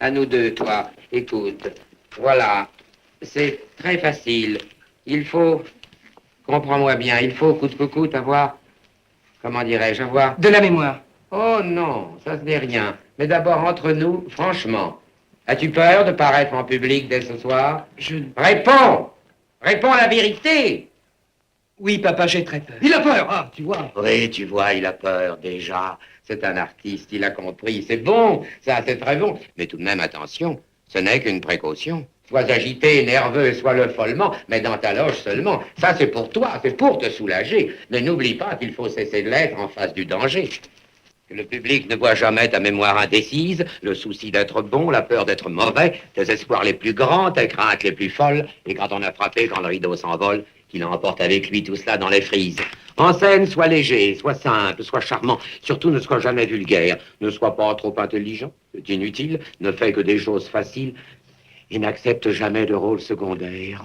À nous deux, toi. Écoute. Voilà. C'est très facile. Il faut, comprends-moi bien, il faut coûte que coûte avoir, comment dirais-je, avoir... De la mémoire. Oh non, ça ce n'est rien. Mais d'abord, entre nous, franchement, as-tu peur de paraître en public dès ce soir? Réponds! Réponds la vérité! Oui, papa, j'ai très peur. Il a peur, ah, tu vois. Oui, tu vois, il a peur déjà. C'est un artiste, il a compris. C'est bon, ça, c'est très bon. Mais tout de même, attention, ce n'est qu'une précaution. Sois agité, nerveux, sois-le follement, mais dans ta loge seulement. Ça, c'est pour toi, c'est pour te soulager. Mais n'oublie pas qu'il faut cesser de l'être en face du danger. Que le public ne voit jamais ta mémoire indécise, le souci d'être bon, la peur d'être mauvais, tes espoirs les plus grands, tes craintes les plus folles, et quand on a frappé, quand le rideau s'envole, qu'il emporte avec lui tout cela dans les frises. En scène, sois léger, sois simple, sois charmant, surtout ne sois jamais vulgaire, ne sois pas trop intelligent, c'est inutile, ne fais que des choses faciles, et n'accepte jamais de rôle secondaire.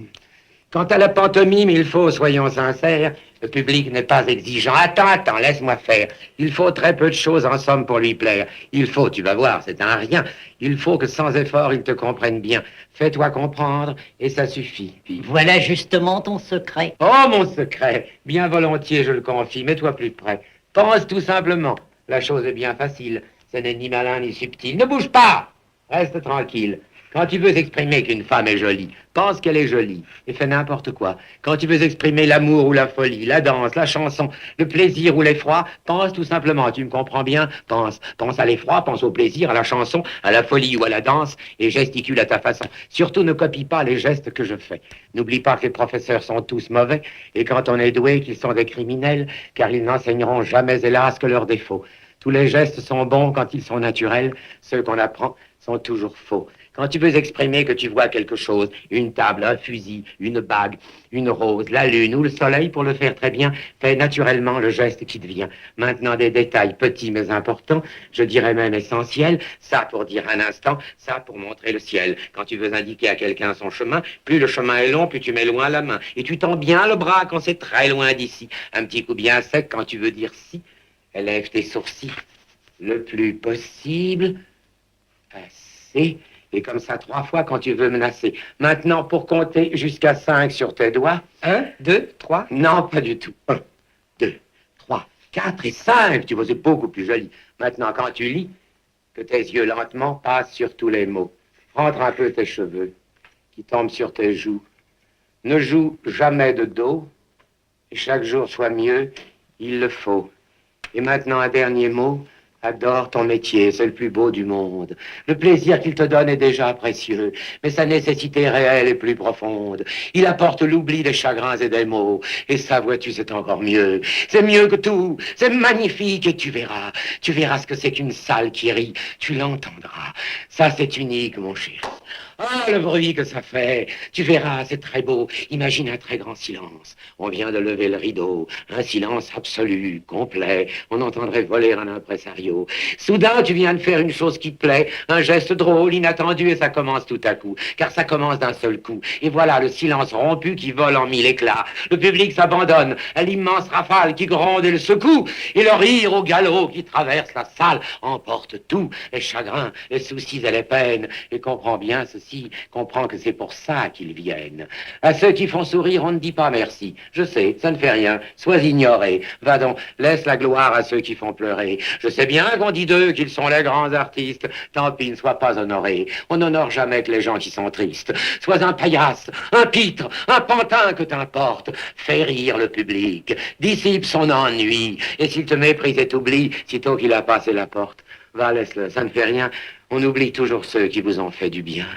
Quant à la pantomime, il faut, soyons sincères, le public n'est pas exigeant. Attends, laisse-moi faire. Il faut très peu de choses en somme pour lui plaire. Il faut, tu vas voir, c'est un rien. Il faut que sans effort, il te comprenne bien. Fais-toi comprendre et ça suffit. Puis... Voilà justement ton secret. Oh, mon secret. Bien volontiers, je le confie. Mets-toi plus près. Pense tout simplement. La chose est bien facile. Ce n'est ni malin ni subtil. Ne bouge pas. Reste tranquille. Quand tu veux exprimer qu'une femme est jolie, pense qu'elle est jolie et fais n'importe quoi. Quand tu veux exprimer l'amour ou la folie, la danse, la chanson, le plaisir ou l'effroi, pense tout simplement, tu me comprends bien? Pense à l'effroi, pense au plaisir, à la chanson, à la folie ou à la danse et gesticule à ta façon. Surtout ne copie pas les gestes que je fais. N'oublie pas que les professeurs sont tous mauvais et quand on est doué qu'ils sont des criminels car ils n'enseigneront jamais hélas que leurs défauts. Tous les gestes sont bons quand ils sont naturels, ceux qu'on apprend sont toujours faux. Quand tu veux exprimer que tu vois quelque chose, une table, un fusil, une bague, une rose, la lune ou le soleil, pour le faire très bien, fais naturellement le geste qui te vient. Maintenant, des détails petits mais importants, je dirais même essentiels, ça pour dire un instant, ça pour montrer le ciel. Quand tu veux indiquer à quelqu'un son chemin, plus le chemin est long, plus tu mets loin la main. Et tu tends bien le bras quand c'est très loin d'ici. Un petit coup bien sec quand tu veux dire si. Élève tes sourcils le plus possible. Assez. Et comme ça 3 fois quand tu veux menacer. Maintenant, pour compter jusqu'à 5 sur tes doigts. 1, 2, 3. Non, pas du tout. 1, 2, 3, 4 et 5. Tu vois, c'est beaucoup plus joli. Maintenant, quand tu lis, que tes yeux lentement passent sur tous les mots. Rentre un peu tes cheveux qui tombent sur tes joues. Ne joue jamais de dos. Et chaque jour soit mieux, il le faut. Et maintenant, un dernier mot. Adore ton métier, c'est le plus beau du monde. Le plaisir qu'il te donne est déjà précieux, mais sa nécessité réelle est plus profonde. Il apporte l'oubli des chagrins et des maux. Et ça, vois-tu, c'est encore mieux. C'est mieux que tout. C'est magnifique et tu verras ce que c'est qu'une salle qui rit. Tu l'entendras. Ça, c'est unique, mon chéri. Ah, le bruit que ça fait. Tu verras, c'est très beau. Imagine un très grand silence. On vient de lever le rideau. Un silence absolu, complet. On entendrait voler un impresario. Soudain, tu viens de faire une chose qui te plaît. Un geste drôle, inattendu, et ça commence tout à coup. Car ça commence d'un seul coup. Et voilà le silence rompu qui vole en 1000 éclats. Le public s'abandonne à l'immense rafale qui gronde et le secoue. Et le rire au galop qui traverse la salle emporte tout. Les chagrins, les soucis et les peines. Et comprends bien ceci. Comprends que c'est pour ça qu'ils viennent. À ceux qui font sourire, on ne dit pas merci. Je sais, ça ne fait rien. Sois ignoré. Va donc, laisse la gloire à ceux qui font pleurer. Je sais bien qu'on dit d'eux qu'ils sont les grands artistes. Tant pis, ne sois pas honoré. On n'honore jamais que les gens qui sont tristes. Sois un paillasse, un pitre, un pantin que t'importe. Fais rire le public. Dissipe son ennui. Et s'il te méprise et t'oublie, sitôt qu'il a passé la porte, va, laisse-le, ça ne fait rien. On oublie toujours ceux qui vous ont fait du bien.